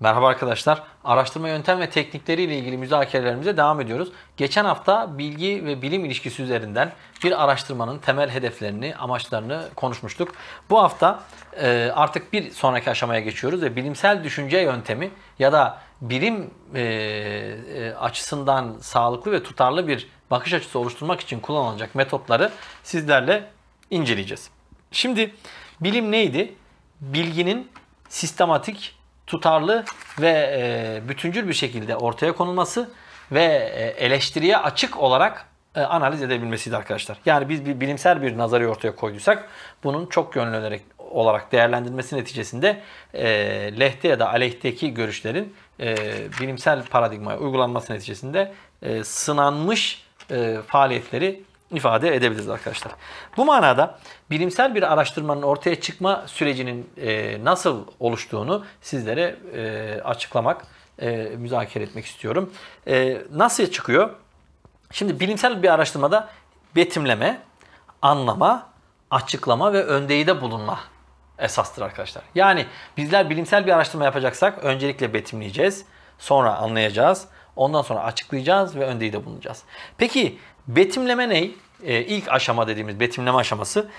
Merhaba arkadaşlar. Araştırma yöntem ve teknikleri ile ilgili müzakerelerimize devam ediyoruz. Geçen hafta bilgi ve bilim ilişkisi üzerinden bir araştırmanın temel hedeflerini, amaçlarını konuşmuştuk. Bu hafta artık bir sonraki aşamaya geçiyoruz ve bilimsel düşünce yöntemi ya da bilim açısından sağlıklı ve tutarlı bir bakış açısı oluşturmak için kullanılacak metotları sizlerle inceleyeceğiz. Şimdi bilim neydi? Bilginin sistematik, tutarlı ve bütüncül bir şekilde ortaya konulması ve eleştiriye açık olarak analiz edebilmesiydi arkadaşlar. Yani biz bir bilimsel bir nazarı ortaya koyduysak bunun çok yönlü olarak değerlendirilmesi neticesinde lehte ya da aleyhteki görüşlerin bilimsel paradigmaya uygulanması neticesinde sınanmış faaliyetleri ifade edebiliriz arkadaşlar. Bu manada bilimsel bir araştırmanın ortaya çıkma sürecinin nasıl oluştuğunu sizlere açıklamak, müzakere etmek istiyorum. Nasıl çıkıyor? Şimdi bilimsel bir araştırmada betimleme, anlama, açıklama ve öndeyide bulunma esastır arkadaşlar. Yani bizler bilimsel bir araştırma yapacaksak öncelikle betimleyeceğiz, sonra anlayacağız, ondan sonra açıklayacağız ve öndeyide bulunacağız. Peki betimleme ne? İlk aşama dediğimiz betimleme aşaması,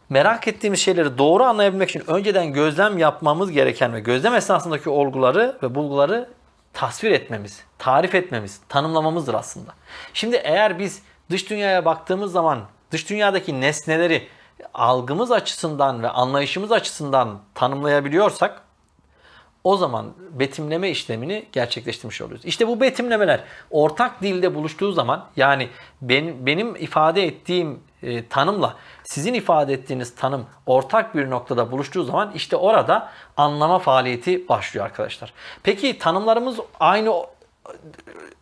merak ettiğimiz şeyleri doğru anlayabilmek için önceden gözlem yapmamız gereken ve gözlem esnasındaki olguları ve bulguları tasvir etmemiz, tarif etmemiz, tanımlamamızdır aslında. Şimdi eğer biz dış dünyaya baktığımız zaman dış dünyadaki nesneleri algımız açısından ve anlayışımız açısından tanımlayabiliyorsak o zaman betimleme işlemini gerçekleştirmiş oluyoruz. İşte bu betimlemeler ortak dilde buluştuğu zaman, yani benim ifade ettiğim tanımla sizin ifade ettiğiniz tanım ortak bir noktada buluştuğu zaman işte orada anlama faaliyeti başlıyor arkadaşlar. Peki tanımlarımız aynı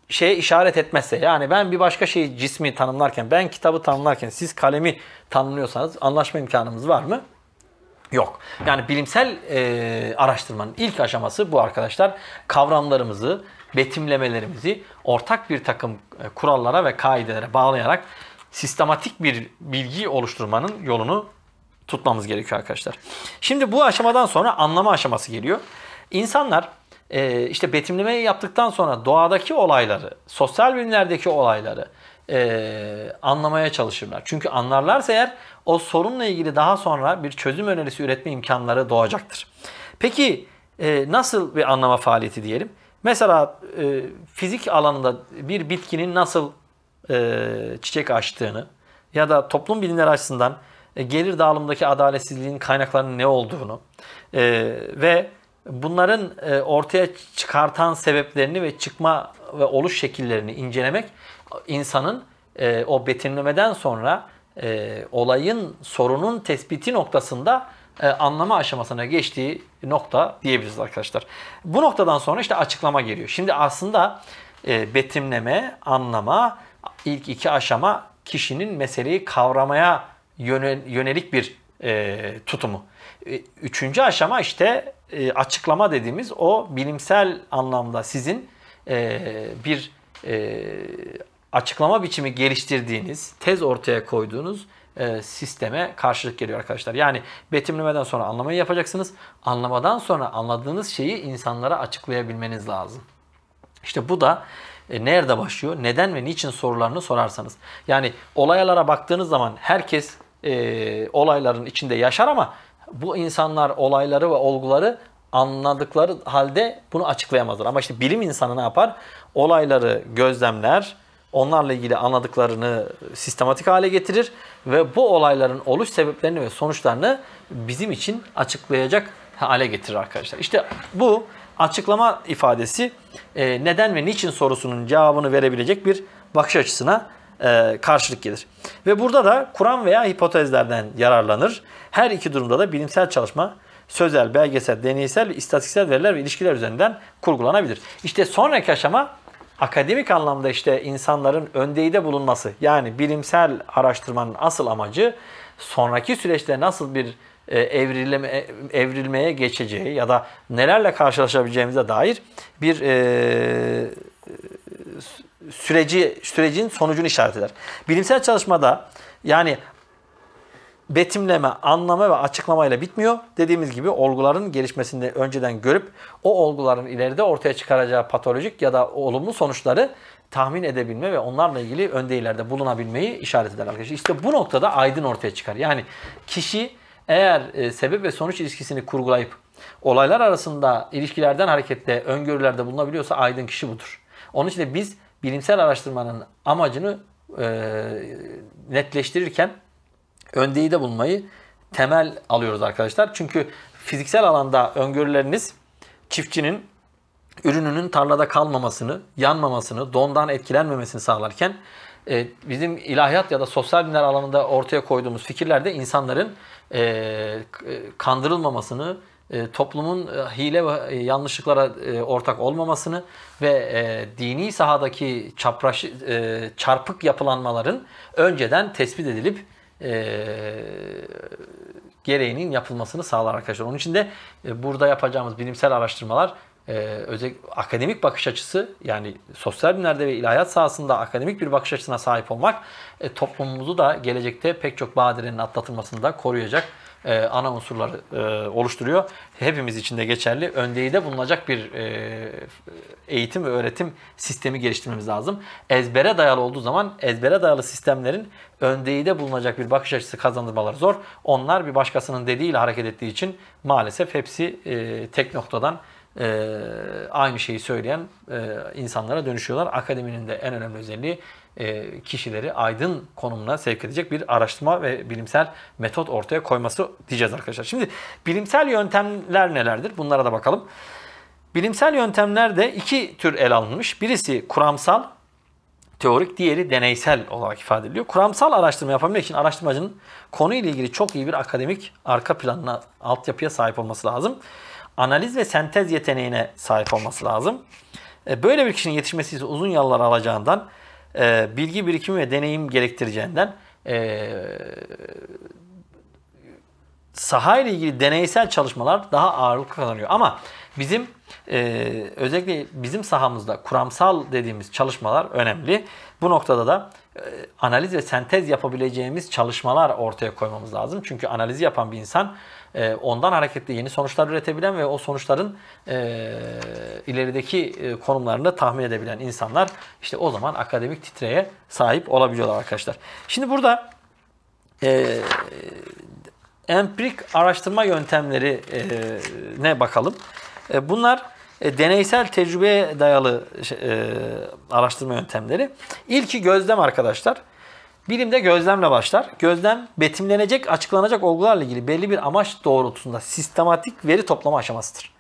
şeye işaret etmezse, yani ben bir başka şeyi, cismi tanımlarken, ben kitabı tanımlarken siz kalemi tanımlıyorsanız anlaşma imkanımız var mı? Yok. Yani bilimsel araştırmanın ilk aşaması bu arkadaşlar. Kavramlarımızı, betimlemelerimizi ortak bir takım kurallara ve kaidelere bağlayarak sistematik bir bilgi oluşturmanın yolunu tutmamız gerekiyor arkadaşlar. Şimdi bu aşamadan sonra anlama aşaması geliyor. İnsanlar işte betimlemeyi yaptıktan sonra doğadaki olayları, sosyal bilimlerdeki olayları anlamaya çalışırlar. Çünkü anlarlarsa eğer o sorunla ilgili daha sonra bir çözüm önerisi üretme imkanları doğacaktır. Peki nasıl bir anlama faaliyeti diyelim? Mesela fizik alanında bir bitkinin nasıl çiçek açtığını ya da toplum bilimleri açısından gelir dağılımındaki adaletsizliğin kaynaklarının ne olduğunu ve bunların ortaya çıkartan sebeplerini ve çıkma ve oluş şekillerini incelemek insanın o betimlemeden sonra olayın, sorunun tespiti noktasında anlama aşamasına geçtiği nokta diyebiliriz arkadaşlar. Bu noktadan sonra işte açıklama geliyor. Şimdi aslında betimleme, anlama, ilk iki aşama kişinin meseleyi kavramaya yönelik bir tutumu. Üçüncü aşama işte açıklama dediğimiz, o bilimsel anlamda sizin bir açıklama biçimi geliştirdiğiniz, tez ortaya koyduğunuz sisteme karşılık geliyor arkadaşlar. Yani betimlemeden sonra anlamayı yapacaksınız. Anlamadan sonra anladığınız şeyi insanlara açıklayabilmeniz lazım. İşte bu da nerede başlıyor? Neden ve niçin sorularını sorarsanız. Yani olaylara baktığınız zaman herkes olayların içinde yaşar ama bu insanlar olayları ve olguları anladıkları halde bunu açıklayamazlar. Ama işte bilim insanı ne yapar? Olayları gözlemler, onlarla ilgili anladıklarını sistematik hale getirir ve bu olayların oluş sebeplerini ve sonuçlarını bizim için açıklayacak hale getirir arkadaşlar. İşte bu açıklama ifadesi neden ve niçin sorusunun cevabını verebilecek bir bakış açısına karşılık gelir. Ve burada da kuram veya hipotezlerden yararlanır. Her iki durumda da bilimsel çalışma sözel, belgesel, deneysel, istatistiksel veriler ve ilişkiler üzerinden kurgulanabilir. İşte sonraki aşama akademik anlamda işte insanların öndeyde bulunması. Yani bilimsel araştırmanın asıl amacı sonraki süreçte nasıl bir evrilmeye geçeceği ya da nelerle karşılaşabileceğimize dair bir sürecin sonucunu işaret eder. Bilimsel çalışmada, yani betimleme, anlama ve açıklamayla bitmiyor. Dediğimiz gibi olguların gelişmesini önceden görüp o olguların ileride ortaya çıkaracağı patolojik ya da olumlu sonuçları tahmin edebilme ve onlarla ilgili öndeyilerde bulunabilmeyi işaret eder arkadaşlar. İşte bu noktada aydın ortaya çıkar. Yani kişi eğer sebep ve sonuç ilişkisini kurgulayıp olaylar arasında ilişkilerden hareketle öngörülerde bulunabiliyorsa aydın kişi budur. Onun için de biz bilimsel araştırmanın amacını netleştirirken öndeyide bulunmayı temel alıyoruz arkadaşlar. Çünkü fiziksel alanda öngörüleriniz çiftçinin ürününün tarlada kalmamasını, yanmamasını, dondan etkilenmemesini sağlarken bizim ilahiyat ya da sosyal bilimler alanında ortaya koyduğumuz fikirlerde insanların kandırılmamasını, toplumun hile ve yanlışlıklara ortak olmamasını ve dini sahadaki çarpık yapılanmaların önceden tespit edilip gereğinin yapılmasını sağlar arkadaşlar. Onun için de burada yapacağımız bilimsel araştırmalar özellikle akademik bakış açısı, yani sosyal bilimlerde ve ilahiyat sahasında akademik bir bakış açısına sahip olmak toplumumuzu da gelecekte pek çok badirenin atlatılmasını da koruyacak ana unsurları oluşturuyor. Hepimiz için de geçerli. Öndeyide bulunacak bir eğitim ve öğretim sistemi geliştirmemiz lazım. Ezbere dayalı olduğu zaman ezbere dayalı sistemlerin öndeyide bulunacak bir bakış açısı kazandırmaları zor. Onlar bir başkasının dediğiyle hareket ettiği için maalesef hepsi tek noktadan aynı şeyi söyleyen insanlara dönüşüyorlar. Akademinin de en önemli özelliği kişileri aydın konumuna sevk edecek bir araştırma ve bilimsel metot ortaya koyması diyeceğiz arkadaşlar. Şimdi bilimsel yöntemler nelerdir? Bunlara da bakalım. Bilimsel yöntemlerde iki tür ele alınmış. Birisi kuramsal, teorik, diğeri deneysel olarak ifade ediliyor. Kuramsal araştırma yapabilmek için araştırmacının konuyla ilgili çok iyi bir akademik arka planına, altyapıya sahip olması lazım. Analiz ve sentez yeteneğine sahip olması lazım. Böyle bir kişinin yetişmesi ise uzun yıllar alacağından, bilgi birikimi ve deneyim gerektireceğinden saha ile ilgili deneysel çalışmalar daha ağırlık kazanıyor. Ama bizim özellikle bizim sahamızda kuramsal dediğimiz çalışmalar önemli. Bu noktada da analiz ve sentez yapabileceğimiz çalışmalar ortaya koymamız lazım. Çünkü analizi yapan bir insan ondan hareketle yeni sonuçlar üretebilen ve o sonuçların ilerideki konumlarını tahmin edebilen insanlar işte o zaman akademik titreye sahip olabiliyorlar arkadaşlar. Şimdi burada empirik araştırma yöntemleri ne bakalım. Bunlar deneysel tecrübeye dayalı araştırma yöntemleri. İlki gözlem arkadaşlar. Bilimde gözlemle başlar. Gözlem, betimlenecek, açıklanacak olgularla ilgili belli bir amaç doğrultusunda sistematik veri toplama aşamasıdır.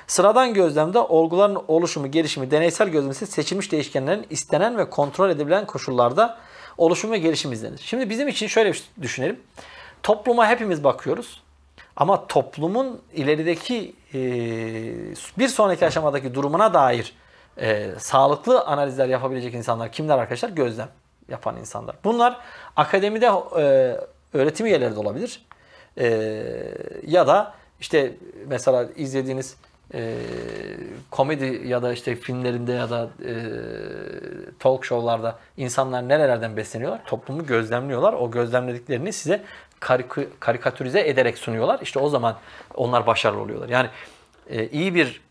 Sıradan gözlemde olguların oluşumu, gelişimi, deneysel gözlem ise seçilmiş değişkenlerin istenen ve kontrol edilebilen koşullarda oluşum ve gelişim izlenir. Şimdi bizim için şöyle bir şey düşünelim. Topluma hepimiz bakıyoruz. Ama toplumun ilerideki bir sonraki aşamadaki durumuna dair sağlıklı analizler yapabilecek insanlar kimler arkadaşlar? Gözlem yapan insanlar. Bunlar akademide öğretim üyeleri de olabilir. Ya da işte mesela izlediğiniz komedi ya da işte filmlerinde ya da talk show'larda insanlar nerelerden besleniyorlar? Toplumu gözlemliyorlar. O gözlemlediklerini size karikatürize ederek sunuyorlar. İşte o zaman onlar başarılı oluyorlar. Yani iyi bir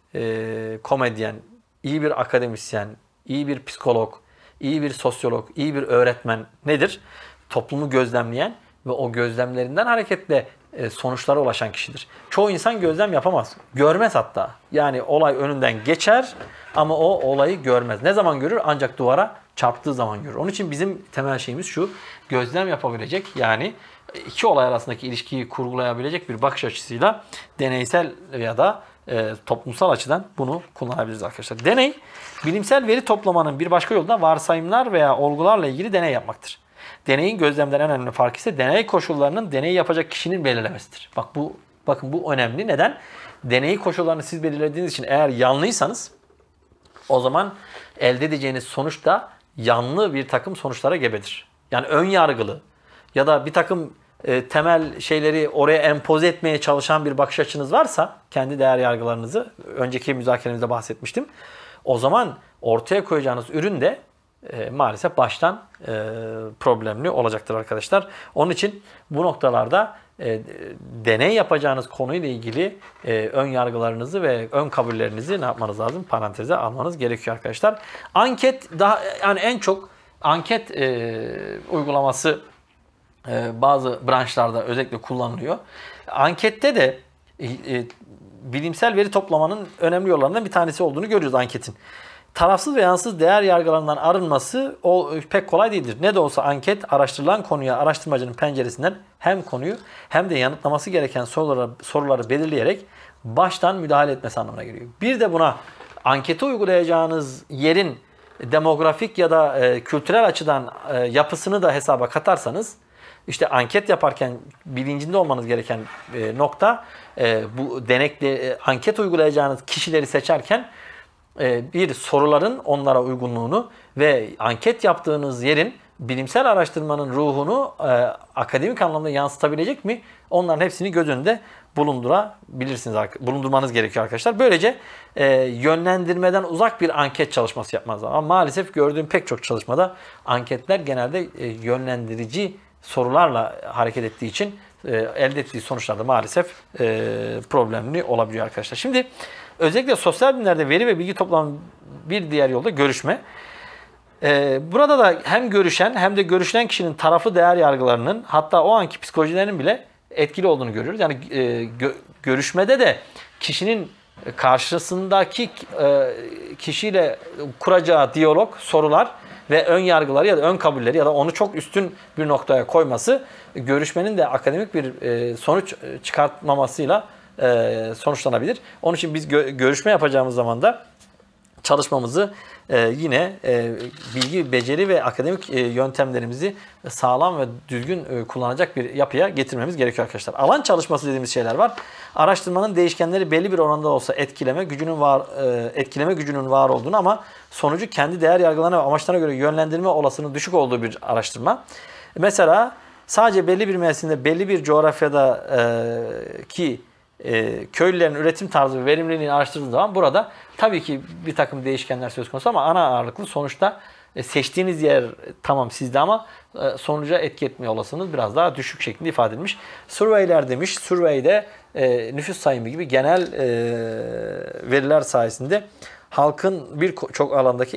komedyen, iyi bir akademisyen, iyi bir psikolog, iyi bir sosyolog, iyi bir öğretmen nedir? Toplumu gözlemleyen ve o gözlemlerinden hareketle sonuçlara ulaşan kişidir. Çoğu insan gözlem yapamaz. Görmez hatta. Yani olay önünden geçer ama o olayı görmez. Ne zaman görür? Ancak duvara çarptığı zaman görür. Onun için bizim temel şeyimiz şu. Gözlem yapabilecek, yani iki olay arasındaki ilişkiyi kurgulayabilecek bir bakış açısıyla deneysel ya da toplumsal açıdan bunu kullanabiliriz arkadaşlar. Deney, bilimsel veri toplamanın bir başka yolu da varsayımlar veya olgularla ilgili deney yapmaktır. Deneyin gözlemden en önemli farkı ise deney koşullarının deneyi yapacak kişinin belirlemesidir. Bakın bu önemli. Neden? Deney koşullarını siz belirlediğiniz için eğer yanlıysanız o zaman elde edeceğiniz sonuç da yanlı bir takım sonuçlara gebedir. Yani ön yargılı ya da bir takım temel şeyleri oraya empoze etmeye çalışan bir bakış açınız varsa, kendi değer yargılarınızı önceki müzakeremizde bahsetmiştim. O zaman ortaya koyacağınız ürün de maalesef baştan problemli olacaktır arkadaşlar. Onun için bu noktalarda deney yapacağınız konuyla ilgili ön yargılarınızı ve ön kabullerinizi ne yapmanız lazım? Paranteze almanız gerekiyor arkadaşlar. Anket daha yani en çok anket uygulaması bazı branşlarda özellikle kullanılıyor. Ankette de bilimsel veri toplamanın önemli yollarından bir tanesi olduğunu görüyoruz anketin. Tarafsız ve yansız değer yargılarından arınması pek kolay değildir. Ne de olsa anket araştırılan konuya araştırmacının penceresinden hem konuyu hem de yanıtlaması gereken soruları belirleyerek baştan müdahale etmesi anlamına geliyor. Bir de buna anketi uygulayacağınız yerin demografik ya da kültürel açıdan yapısını da hesaba katarsanız işte anket yaparken bilincinde olmanız gereken nokta bu denekli anket uygulayacağınız kişileri seçerken bir soruların onlara uygunluğunu ve anket yaptığınız yerin bilimsel araştırmanın ruhunu akademik anlamda yansıtabilecek mi? Onların hepsini göz önünde bulundurmanız gerekiyor arkadaşlar. Böylece yönlendirmeden uzak bir anket çalışması yapmanız lazım. Ama maalesef gördüğüm pek çok çalışmada anketler genelde yönlendirici sorularla hareket ettiği için elde ettiği sonuçlarda maalesef problemli olabiliyor arkadaşlar. Şimdi özellikle sosyal bilimlerde veri ve bilgi toplamanın bir diğer yolu da görüşme. Burada da hem görüşen hem de görüşülen kişinin taraflı değer yargılarının hatta o anki psikolojilerinin bile etkili olduğunu görüyoruz. Yani görüşmede de kişinin karşısındaki kişiyle kuracağı diyalog, sorular ve ön yargıları ya da ön kabulleri ya da onu çok üstün bir noktaya koyması görüşmenin de akademik bir sonuç çıkartmamasıyla sonuçlanabilir. Onun için biz görüşme yapacağımız zaman da çalışmamızı yine bilgi, beceri ve akademik yöntemlerimizi sağlam ve düzgün kullanacak bir yapıya getirmemiz gerekiyor arkadaşlar. Alan çalışması dediğimiz şeyler var. Araştırmanın değişkenleri belli bir oranda olsa etkileme gücünün var olduğunu ama sonucu kendi değer yargılarına ve amaçlarına göre yönlendirme olasılığının düşük olduğu bir araştırma. Mesela sadece belli bir mevsimde belli bir coğrafyadaki köylülerin üretim tarzı ve verimliliğini araştırdığınız zaman burada tabii ki bir takım değişkenler söz konusu ama ana ağırlıklı sonuçta seçtiğiniz yer tamam sizde ama sonuca etki etme olasılığınız biraz daha düşük şeklinde ifade edilmiş. Survey'ler demiş. Survey'de nüfus sayımı gibi genel veriler sayesinde halkın birçok alandaki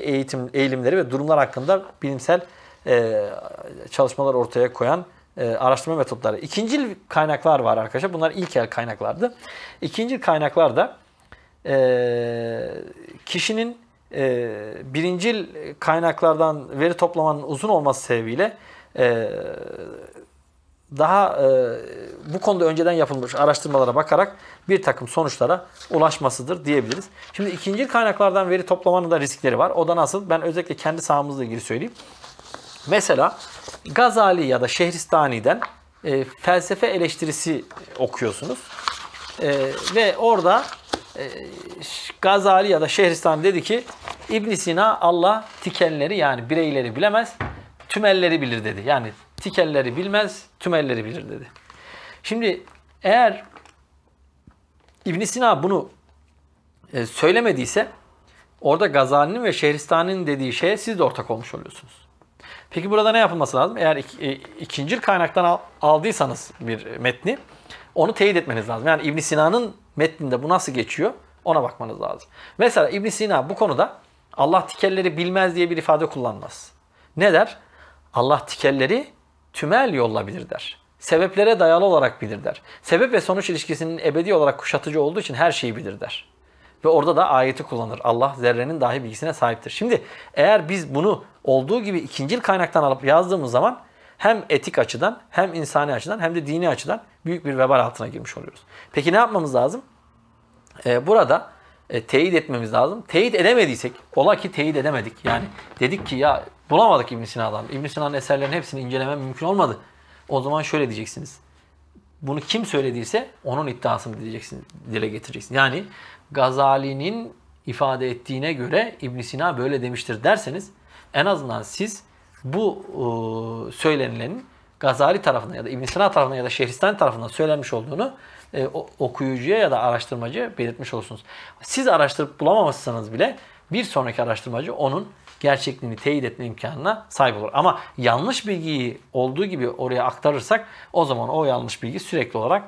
eğilimleri ve durumlar hakkında bilimsel çalışmalar ortaya koyan araştırma metotları. İkincil kaynaklar var arkadaşlar. Bunlar ilk el kaynaklardı. İkincil kaynaklarda kişinin birincil kaynaklardan veri toplamanın uzun olması sebebiyle daha bu konuda önceden yapılmış araştırmalara bakarak bir takım sonuçlara ulaşmasıdır diyebiliriz. Şimdi ikincil kaynaklardan veri toplamanın da riskleri var. O da nasıl? Ben özellikle kendi sahamızla ilgili söyleyeyim. Mesela Gazali ya da Şehristani'den felsefe eleştirisi okuyorsunuz. Ve orada Gazali ya da Şehristani dedi ki İbn Sina Allah tikelleri yani bireyleri bilemez, tümelleri bilir dedi. Yani tikelleri bilmez, tümelleri bilir dedi. Şimdi eğer İbn Sina bunu söylemediyse orada Gazali'nin ve Şehristani'nin dediği şeye siz de ortak olmuş oluyorsunuz. Peki burada ne yapılması lazım? Eğer ikincil kaynaktan aldıysanız bir metni onu teyit etmeniz lazım. Yani İbn Sina'nın metninde bu nasıl geçiyor ona bakmanız lazım. Mesela İbn Sina bu konuda Allah tikelleri bilmez diye bir ifade kullanmaz. Ne der? Allah tikelleri tümel yolla bilir der. Sebeplere dayalı olarak bilir der. Sebep ve sonuç ilişkisinin ebedi olarak kuşatıcı olduğu için her şeyi bilir der. Ve orada da ayeti kullanır. Allah zerrenin dahi bilgisine sahiptir. Şimdi eğer biz bunu olduğu gibi ikincil kaynaktan alıp yazdığımız zaman hem etik açıdan hem insani açıdan hem de dini açıdan büyük bir vebal altına girmiş oluyoruz. Peki ne yapmamız lazım? Burada teyit etmemiz lazım. Teyit edemediysek, ola ki teyit edemedik. Yani dedik ki ya bulamadık İbn Sina'dan. İbn Sina'nın eserlerinin hepsini incelemem mümkün olmadı. O zaman şöyle diyeceksiniz. Bunu kim söylediyse onun iddiasını dile getireceksin. Yani Gazali'nin ifade ettiğine göre İbn Sina böyle demiştir derseniz en azından siz bu söylenilenin Gazali tarafından ya da İbn Sina tarafından ya da Şehristani tarafından söylenmiş olduğunu okuyucuya ya da araştırmacıya belirtmiş olursunuz. Siz araştırıp bulamamışsanız bile bir sonraki araştırmacı onun gerçekliğini teyit etme imkanına sahip olur. Ama yanlış bilgiyi olduğu gibi oraya aktarırsak o zaman o yanlış bilgi sürekli olarak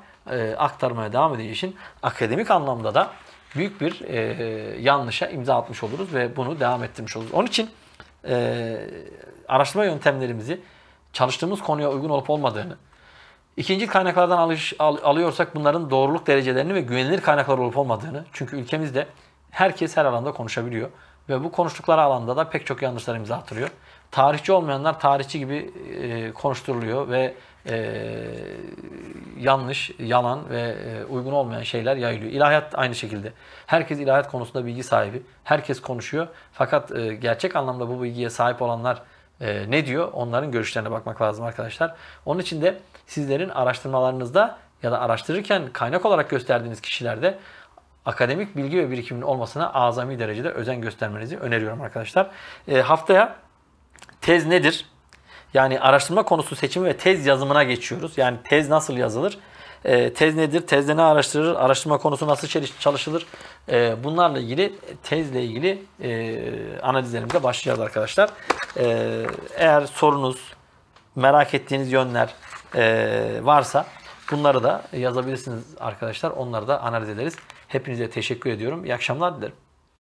aktarmaya devam edeceği için akademik anlamda da büyük bir yanlışa imza atmış oluruz ve bunu devam ettirmiş oluruz. Onun için araştırma yöntemlerimizi çalıştığımız konuya uygun olup olmadığını, ikinci kaynaklardan alıyorsak bunların doğruluk derecelerini ve güvenilir kaynaklar olup olmadığını, çünkü ülkemizde herkes her alanda konuşabiliyor ve bu konuştukları alanda da pek çok yanlışlar imza atılıyor. Tarihçi olmayanlar tarihçi gibi konuşturuluyor ve yanlış, yalan ve uygun olmayan şeyler yayılıyor. İlahiyat aynı şekilde. Herkes ilahiyat konusunda bilgi sahibi. Herkes konuşuyor. Fakat gerçek anlamda bu bilgiye sahip olanlar ne diyor? Onların görüşlerine bakmak lazım arkadaşlar. Onun için de sizlerin araştırmalarınızda ya da araştırırken kaynak olarak gösterdiğiniz kişilerde akademik bilgi ve birikiminin olmasına azami derecede özen göstermenizi öneriyorum arkadaşlar. Haftaya tez nedir? Yani araştırma konusu seçimi ve tez yazımına geçiyoruz. Yani tez nasıl yazılır? Tez nedir? Tezde ne araştırılır? Araştırma konusu nasıl çalışılır? Bunlarla ilgili, tezle ilgili analizlerimize başlayacağız arkadaşlar. Eğer sorunuz, merak ettiğiniz yönler varsa bunları da yazabilirsiniz arkadaşlar. Onları da analiz ederiz. Hepinize teşekkür ediyorum. İyi akşamlar dilerim.